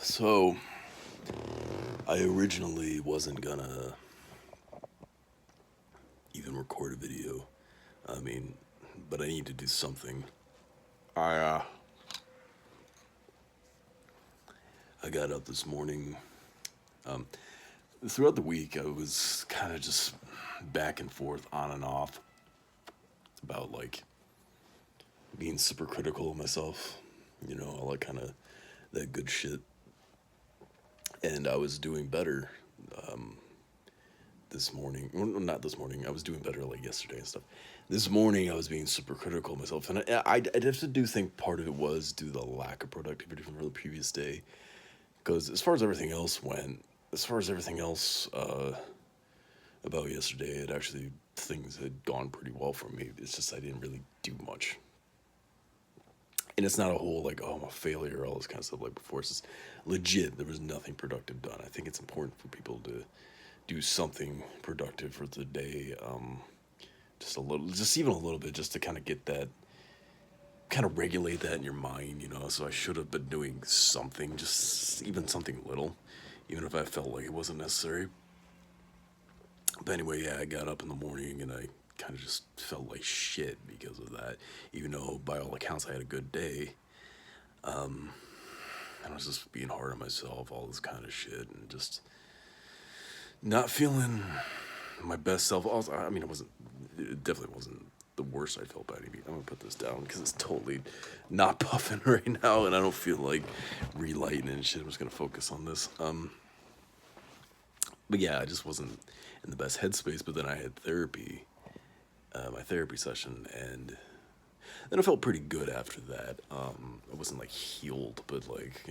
So, I originally wasn't gonna even record a video. I mean, but I need to do something. I I got up this morning. Um, Throughout the week, I was kind of just back and forth, on and off, about like being super critical of myself. All that kind of that good shit. And I was doing better this morning. Well, not this morning. I was doing better like yesterday and stuff. This morning, I was being super critical of myself, and I'd have to do think part of it was due to the lack of productivity from the previous day. Because as far as everything else went, as far as everything else about yesterday, it actually things had gone pretty well for me. It's just I didn't really do much, and it's not a whole like, oh, I'm a failure, all this kind of stuff like before. It's just legit. There was nothing productive done. I think it's important for people to do something productive for the day. Just a little, just even a little bit, just to kind of get that, kind of regulate that in your mind. So I should have been doing something, just even something little, even if I felt like it wasn't necessary. But anyway, yeah, I got up in the morning and I kind of just felt like shit because of that. Even though by all accounts I had a good day, I was just being hard on myself, all this kind of shit, and just not feeling my best self. Also, I mean, it definitely wasn't the worst I felt by any means. I'm gonna put this down because it's totally not puffing right now, and I don't feel like relighting and shit. I'm just gonna focus on this. But yeah, I just wasn't in the best headspace. But then I had therapy, my therapy session, and then I felt pretty good after that. I wasn't like healed, but like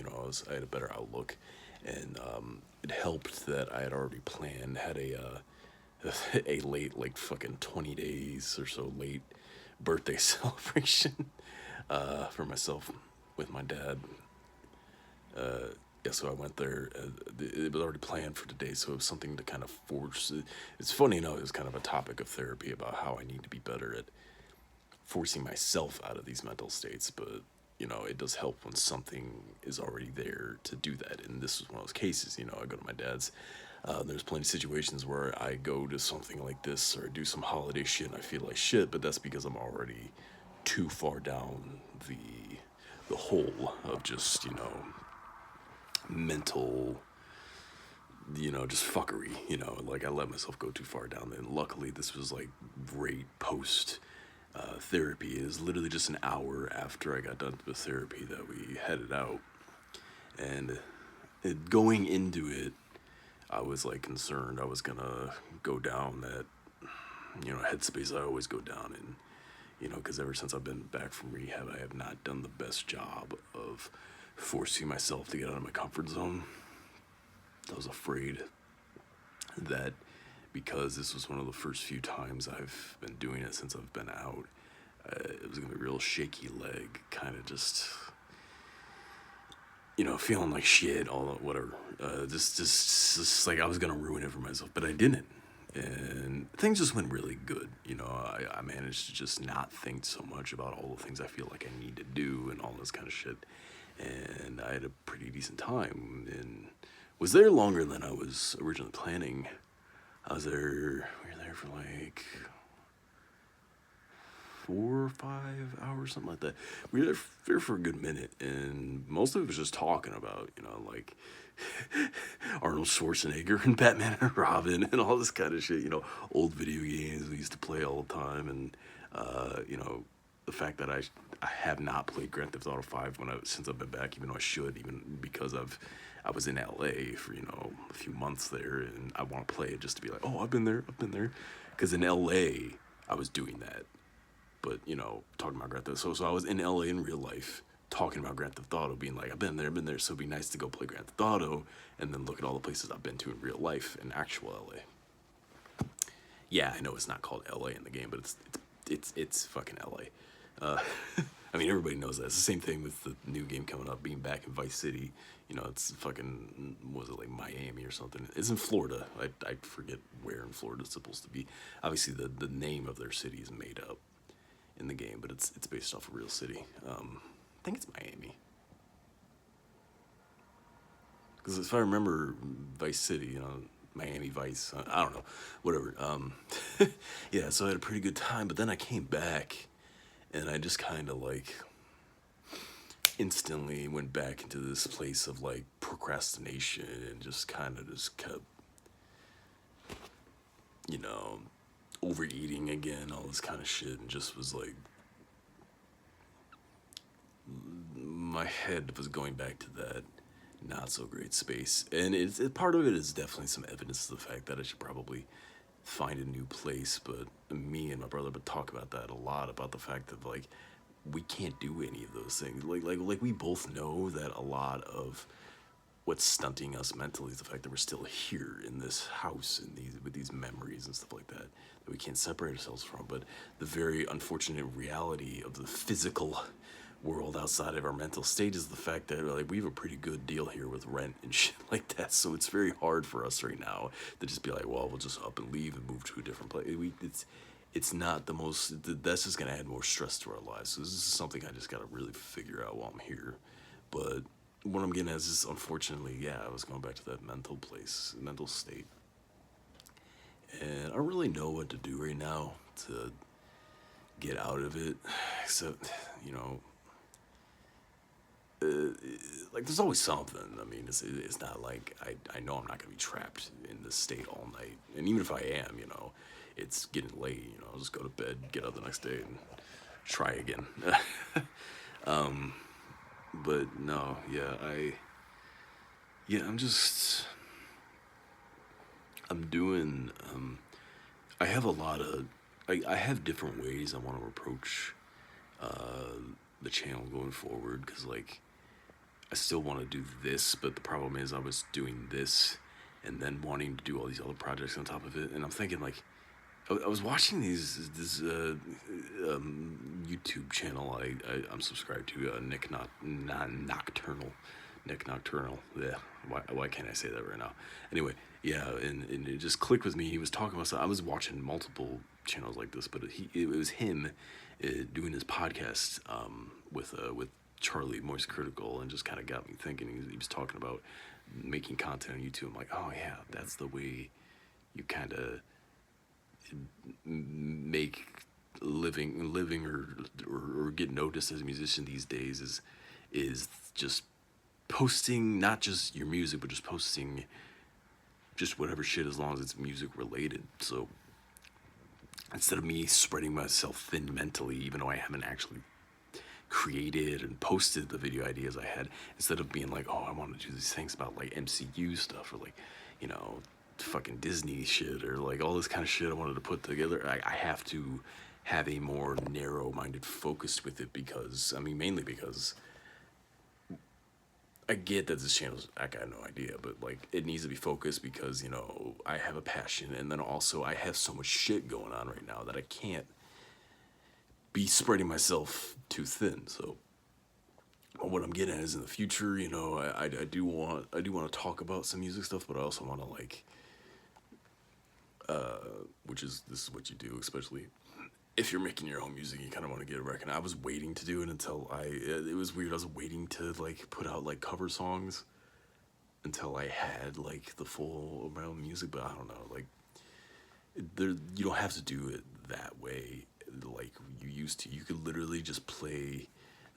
I had a better outlook, and it helped that I had already planned, had a late, like fucking 20 days or so late birthday celebration for myself with my dad. Yeah, so I went there. It was already planned for today, so it was something to kind of force. It's funny, it was kind of a topic of therapy about how I need to be better at forcing myself out of these mental states, but it does help when something is already there to do that. And this was one of those cases. I go to my dad's. There's plenty of situations where I go to something like this or do some holiday shit and I feel like shit, but that's because I'm already too far down the hole of just mental, just fuckery. Like I let myself go too far down. And luckily, this was like right post therapy. It was literally just an hour after I got done with therapy that we headed out. And going into it, I was like concerned I was gonna go down that headspace I always go down in. Because ever since I've been back from rehab, I have not done the best job of forcing myself to get out of my comfort zone. I was afraid that because this was one of the first few times I've been doing it since I've been out, it was gonna be a real shaky leg, kind of just feeling like shit, all whatever. Just like I was gonna ruin it for myself, but I didn't. And things just went really good. I managed to just not think so much about all the things I feel like I need to do and all this kind of shit. And I had a pretty decent time and was there longer than I was originally planning. We were there for like 4 or 5 hours, something like that. We were there for a good minute, and most of it was just talking about, like Arnold Schwarzenegger and Batman and Robin and all this kind of shit. Old video games we used to play all the time, and the fact that I have not played Grand Theft Auto 5 since I've been back, even though I should, even because I was in LA for a few months there, and I want to play it just to be like, oh, I've been there, because in LA I was doing that, but talking about Grand Theft. So I was in LA in real life talking about Grand Theft Auto, being like, I've been there. So it'd be nice to go play Grand Theft Auto, and then look at all the places I've been to in real life in actual LA. Yeah, I know it's not called LA in the game, but it's fucking LA. I mean, everybody knows that. It's the same thing with the new game coming up, being back in Vice City. It's fucking, was it like Miami or something? It's in Florida. I forget where in Florida it's supposed to be. Obviously, the name of their city is made up in the game, but it's based off a real city. I think it's Miami. Because if I remember Vice City, you know, Miami Vice, I don't know, whatever. Yeah, so I had a pretty good time, but then I came back and I just kind of like instantly went back into this place of like procrastination and just kind of just kept, you know, overeating again, all this kind of shit, and just was like, my head was going back to that not so great space. And part of it is definitely some evidence of the fact that I should probably find a new place. But me and my brother would talk about that a lot, about the fact that like we can't do any of those things. Like we both know that a lot of what's stunting us mentally is the fact that we're still here in this house and these with these memories and stuff like that that we can't separate ourselves from. But the very unfortunate reality of the physical world outside of our mental state is the fact that like we have a pretty good deal here with rent and shit like that. So it's very hard for us right now to just be like, well, we'll just up and leave and move to a different place. It's not the most. That's just gonna add more stress to our lives. So this is something I just gotta really figure out while I'm here. But what I'm getting at is just, unfortunately, yeah, I was going back to that mental place, mental state, and I don't really know what to do right now to get out of it, except, you know, like there's always something. I mean, it's not like I know I'm not gonna be trapped in this state all night, and even if I am, you know, it's getting late. You know, I'll just go to bed, get up the next day, and try again. But no, yeah, I'm just, I'm doing, I have a lot of, I have different ways I want to approach the channel going forward, because like I still want to do this, but the problem is I was doing this and then wanting to do all these other projects on top of it, and I'm thinking like I was watching this YouTube channel I'm subscribed to, Nocturnal. Nick Nocturnal. Yeah. Why can't I say that right now? Anyway, yeah, and it just clicked with me. He was talking about stuff. I was watching multiple channels like this, but it was him doing his podcast with Charlie Moist Critical, and just kind of got me thinking. He was talking about making content on YouTube. I'm like, oh yeah, that's the way you kind of make living or get noticed as a musician these days is just posting not just your music, but just posting just whatever shit, as long as it's music related. So instead of me spreading myself thin mentally, even though I haven't actually created and posted the video ideas I had, instead of being like, oh, I want to do these things about like MCU stuff, or like, you know, fucking Disney shit, or like all this kind of shit I wanted to put together, I have to have a more narrow-minded focus with it, because, I mean, mainly because I get that this channel's, I got no idea, but like it needs to be focused, because, you know, I have a passion, and then also I have so much shit going on right now that I can't be spreading myself too thin. So what I'm getting at is, in the future, you know, I do want to talk about some music stuff, but I also want to like, this is what you do, especially if you're making your own music, you kind of want to get it recognized. I was waiting to do it until it was weird. I was waiting to like put out like cover songs until I had like the full amount of music, but I don't know, like you don't have to do it that way like you used to. You could literally just play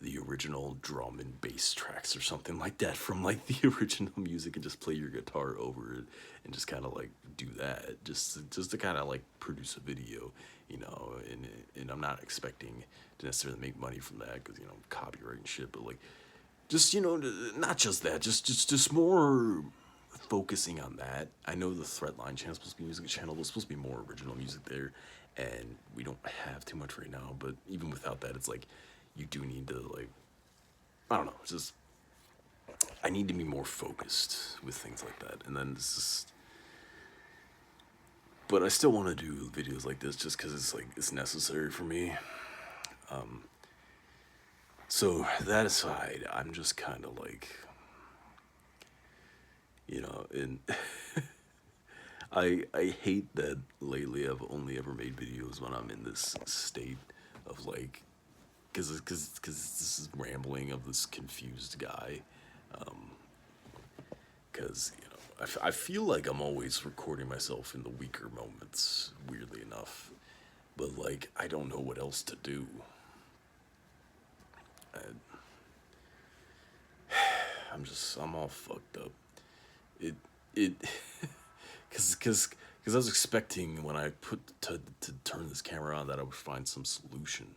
the original drum and bass tracks or something like that from like the original music, and just play your guitar over it, and just kind of like do that, just to kind of like produce a video, you know. And I'm not expecting to necessarily make money from that, because, you know, copyright and shit, but like just, you know, not just that, just more focusing on that. I know the Threadline channel is supposed to be a music channel. There's supposed to be more original music there, and we don't have too much right now. But even without that, it's like you do need to, like, I don't know, it's just I need to be more focused with things like that. And then it's just, but I still want to do videos like this just because it's like it's necessary for me. So that aside, I'm just kind of like, you know, and I hate that lately I've only ever made videos when I'm in this state of like, because this is rambling of this confused guy. because I feel like I'm always recording myself in the weaker moments, weirdly enough, but like I don't know what else to do. I, I'm all fucked up. It it because I was expecting when I put to turn this camera on that I would find some solution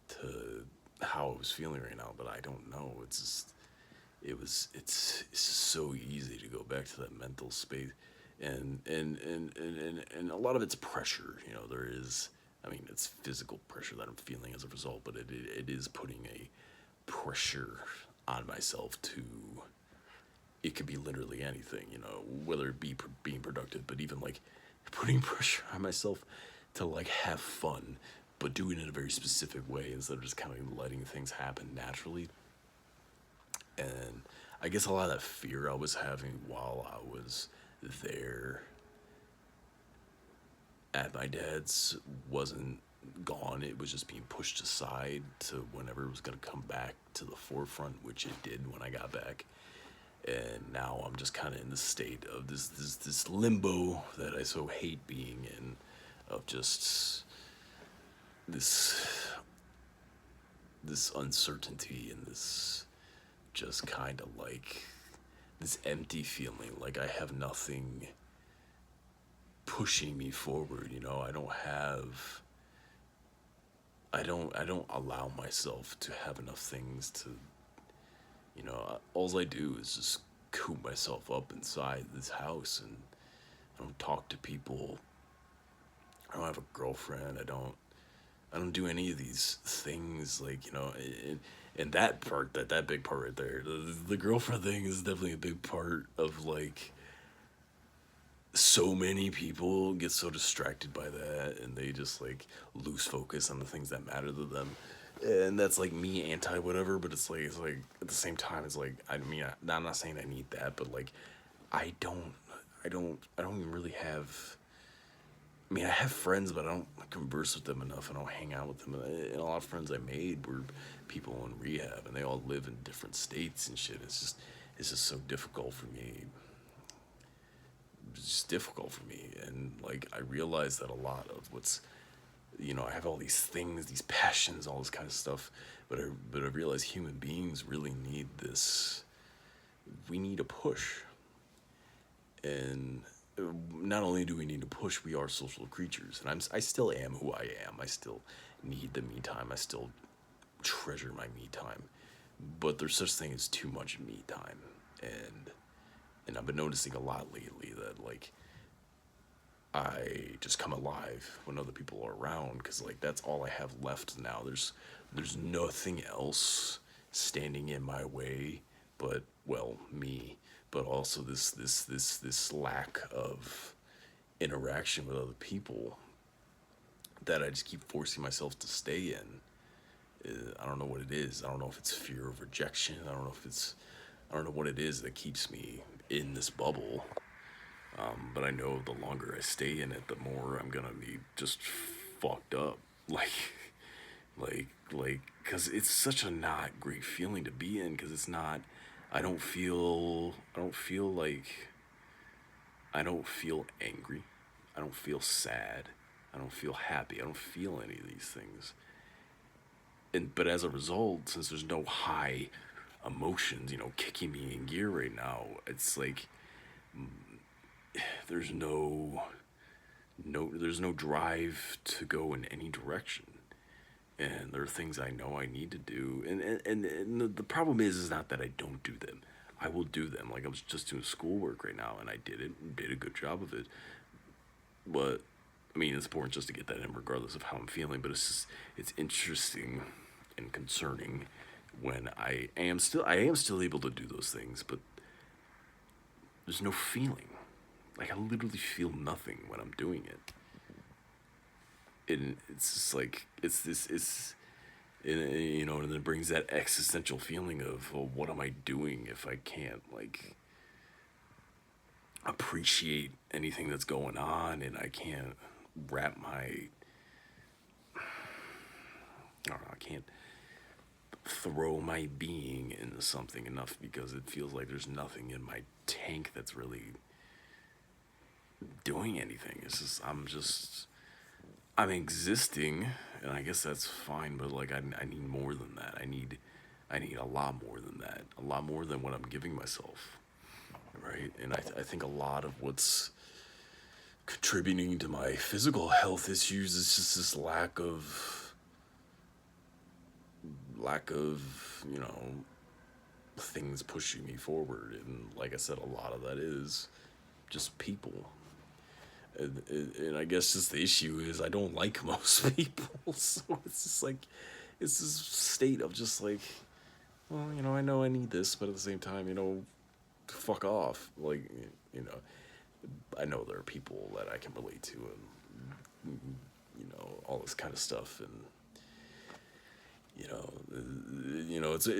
to how I was feeling right now, but I don't know. It's just it's so easy to go back to that mental space, and a lot of it's pressure. There is. I mean, it's physical pressure that I'm feeling as a result, but it is putting a pressure on myself to. It could be literally anything, whether it be being productive, but even like putting pressure on myself to like have fun, but doing it in a very specific way instead of just kind of letting things happen naturally. And I guess a lot of that fear I was having while I was there at my dad's wasn't gone. It was just being pushed aside to whenever it was going to come back to the forefront, which it did when I got back. And now I'm just kind of in the state of this limbo that I so hate being in, of just this uncertainty and this just kind of like this empty feeling, like I have nothing pushing me forward. I don't allow myself to have enough things to, all I do is just coop myself up inside this house, and I don't talk to people. I don't have a girlfriend. I don't do any of these things, like, and that part, that big part right there, the girlfriend thing is definitely a big part of, like, so many people get so distracted by that, and they just, like, lose focus on the things that matter to them. And that's, like, me anti whatever, but it's like at the same time, it's like, I mean, I'm not saying I need that, but, like, I don't even really have. I mean, I have friends, but I don't converse with them enough. I don't hang out with them. And a lot of friends I made were people in rehab, and they all live in different states and shit. It's just so difficult for me. It's just difficult for me, and like I realize that a lot of I have all these things, these passions, all this kind of stuff, but I realize human beings really need this. We need a push, and not only do we need to push, we are social creatures, and I still am who I am. I still need the me time. I still treasure my me time, but there's such thing as too much me time, and I've been noticing a lot lately that like I just come alive when other people are around, because like that's all I have left now. There's nothing else standing in my way, but well, me, but also this lack of interaction with other people that I just keep forcing myself to stay in. I don't know what it is. I don't know if it's fear of rejection. I don't know what it is that keeps me in this bubble. But I know the longer I stay in it, the more I'm gonna be just fucked up. Like, cause it's such a not great feeling to be in. Cause it's not. I don't feel angry. I don't feel sad. I don't feel happy. I don't feel any of these things. But as a result, since there's no high emotions, kicking me in gear right now, it's like there's no drive to go in any direction. And there are things I know I need to do, and the problem is not that I don't do them. I will do them. Like I was just doing schoolwork right now, and I did a good job of it. But I mean, it's important just to get that in, regardless of how I'm feeling. But it's interesting and concerning when I am still able to do those things, but there's no feeling. Like I literally feel nothing when I'm doing it. And it's just like and then it brings that existential feeling of, well, what am I doing if I can't like appreciate anything that's going on, and I can't wrap my I don't know, I can't throw my being in into something enough because it feels like there's nothing in my tank that's really doing anything. It's just I'm existing, and I guess that's fine. But like I need more than that. I need a lot more than that. A lot more than what I'm giving myself, right? And I think a lot of what's contributing to my physical health issues is just this lack of things pushing me forward. And like I said, a lot of that is just people. And I guess just the issue is I don't like most people. So it's just like, it's this state of just like, well, I know I need this, but at the same time, fuck off. Like, you know, I know there are people that I can relate to, and all this kind of stuff. And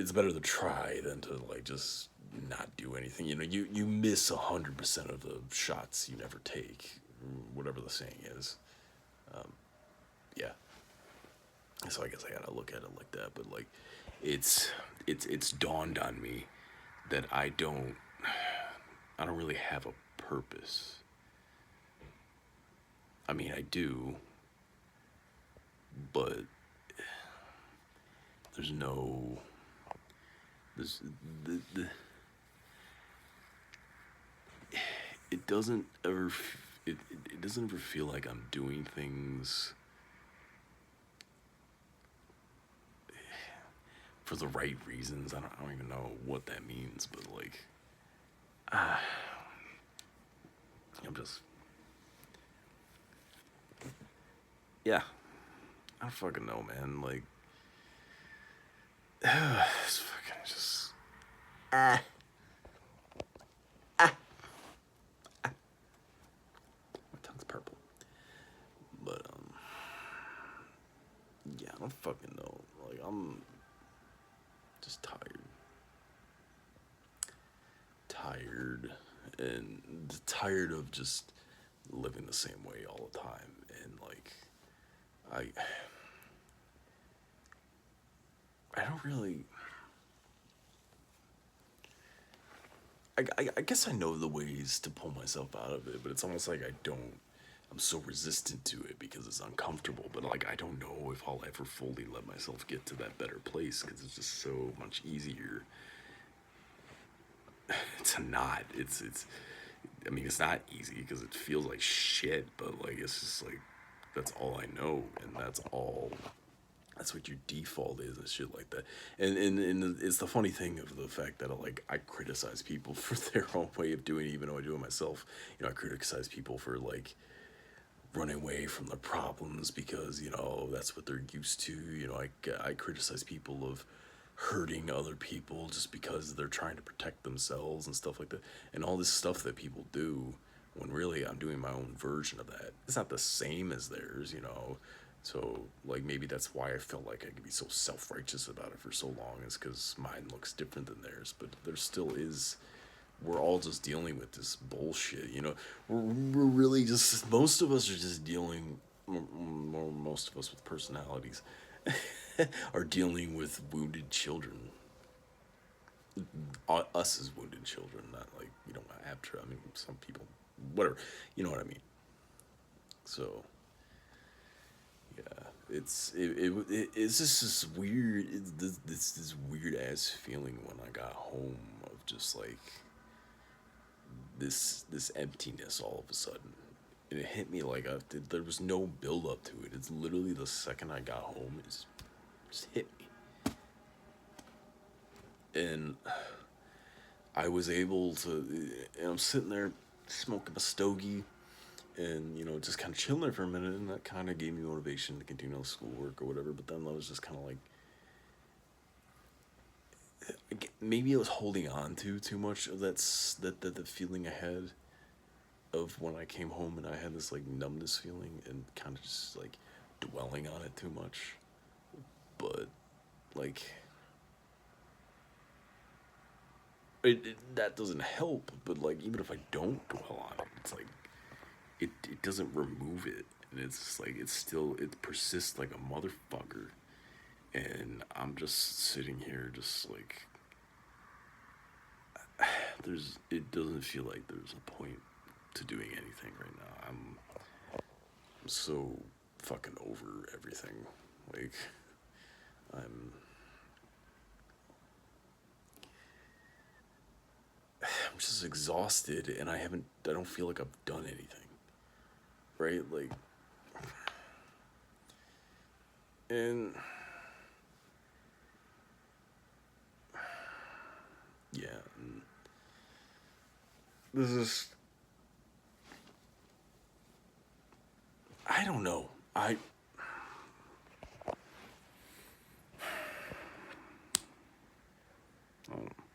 it's better to try than to like just not do anything. You miss 100% of the shots you never take, whatever the saying is. Yeah. So I guess I gotta look at it like that. But like, it's dawned on me that I don't really have a purpose. I mean, I do, but there's no there's the it doesn't ever it doesn't ever feel like I'm doing things for the right reasons. I don't even know what that means, but like, I'm just, yeah, I don't fucking know, man. Like, it's fucking just, my tongue's purple, but yeah, I don't fucking know. Like, I'm just and tired of just living the same way all the time. And like, I don't really, I guess I know the ways to pull myself out of it, but it's almost like I'm so resistant to it because it's uncomfortable. But like, I don't know if I'll ever fully let myself get to that better place because it's just so much easier to not. I mean, it's not easy because it feels like shit, but like, it's just like, that's all I know, and that's what your default is and shit like that. And it's the funny thing of the fact that like I criticize people for their own way of doing it, even though I do it myself. I criticize people for like running away from their problems because that's what they're used to. I criticize people of hurting other people just because they're trying to protect themselves and stuff like that, and all this stuff that people do when really I'm doing my own version of that. It's not the same as theirs. So like, maybe that's why I felt like I could be so self-righteous about it for so long, is because mine looks different than theirs. But there still is, we're all just dealing with this bullshit. We're really just, most of us are just dealing, most of us with personalities are dealing with wounded children. Us as wounded children, not like, after, I mean, some people, whatever, you know what I mean. So yeah, it's just this weird, this weird ass feeling when I got home of just like this emptiness all of a sudden. And it hit me like there was no build up to it. It's literally the second I got home, it just hit me. And I was able to, and I'm sitting there smoking a stogie and, just kind of chilling there for a minute, and that kind of gave me motivation to continue on schoolwork or whatever. But then I was just kind of like, maybe I was holding on to too much of that the feeling I had of when I came home, and I had this like numbness feeling and kind of just like dwelling on it too much. But like, that doesn't help. But like, even if I don't dwell on it, it's like it doesn't remove it, and it's just like it persists like a motherfucker. And I'm just sitting here just like it doesn't feel like there's a point to doing anything right now. I'm so fucking over everything. Like, I'm I'm just exhausted, and I don't feel like I've done anything. Right? Like, and yeah, and this is, I don't know. I'm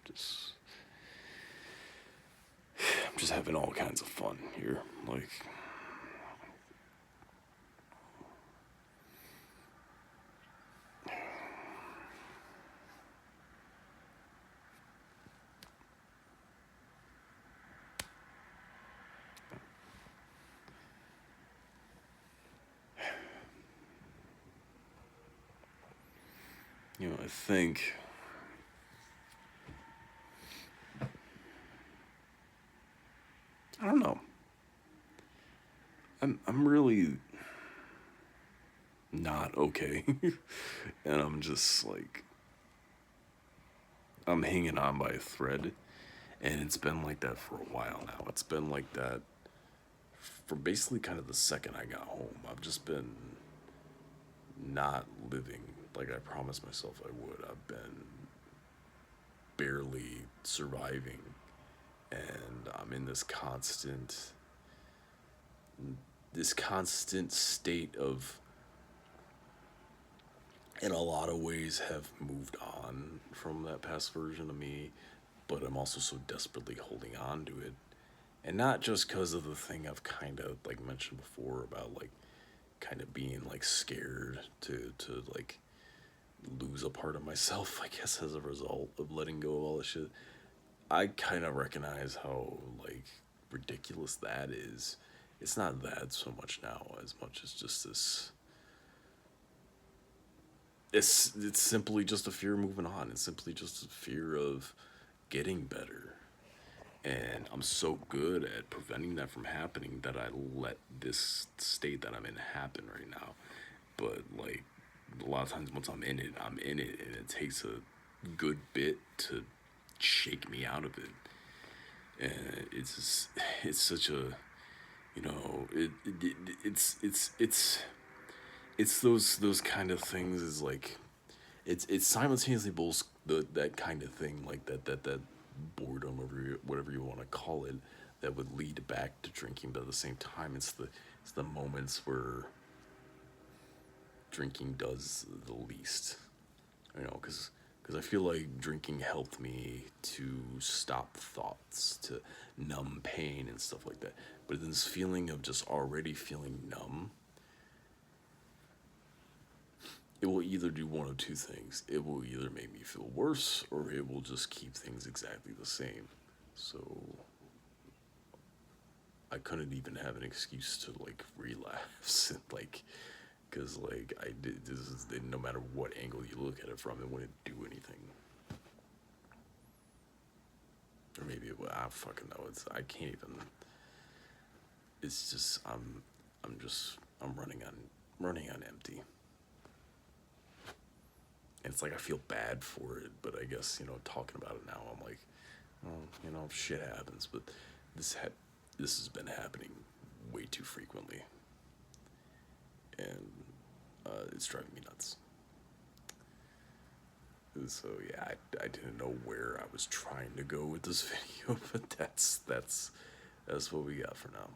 just I'm just having all kinds of fun here. Like, I think I don't know. I'm really not okay. And I'm just like, I'm hanging on by a thread, and it's been like that for a while now. It's been like that for basically kind of the second I got home. I've just been not living like I promised myself I would. I've been barely surviving, and I'm in this constant state of, in a lot of ways, have moved on from that past version of me, but I'm also so desperately holding on to it. And not just because of the thing I've kind of like mentioned before about like kind of being like scared to like lose a part of myself, I guess, as a result of letting go of all this shit. I kind of recognize how like ridiculous that is. It's not that so much now as much as just this. It's simply just a fear of moving on. It's simply just a fear of getting better. And I'm so good at preventing that from happening that I let this state that I'm in happen right now. But like a lot of times once I'm in it, and it takes a good bit to shake me out of it. And it's such a, it's those kind of things is like, it's simultaneously both that kind of thing, like that boredom, or whatever you want to call it, that would lead back to drinking, but at the same time it's the moments where drinking does the least, because I feel like drinking helped me to stop thoughts, to numb pain and stuff like that. But then this feeling of just already feeling numb, it will either do one of two things. It will either make me feel worse, or it will just keep things exactly the same. So I couldn't even have an excuse to like relapse, and like, because like I did this is no matter what angle you look at it from, it wouldn't do anything. Or maybe it would. I fucking know. I can't even. It's just I'm running on empty. And it's like I feel bad for it, but I guess talking about it now, I'm like, well, shit happens. But this has been happening way too frequently, and it's driving me nuts. So yeah, I didn't know where I was trying to go with this video, but that's what we got for now.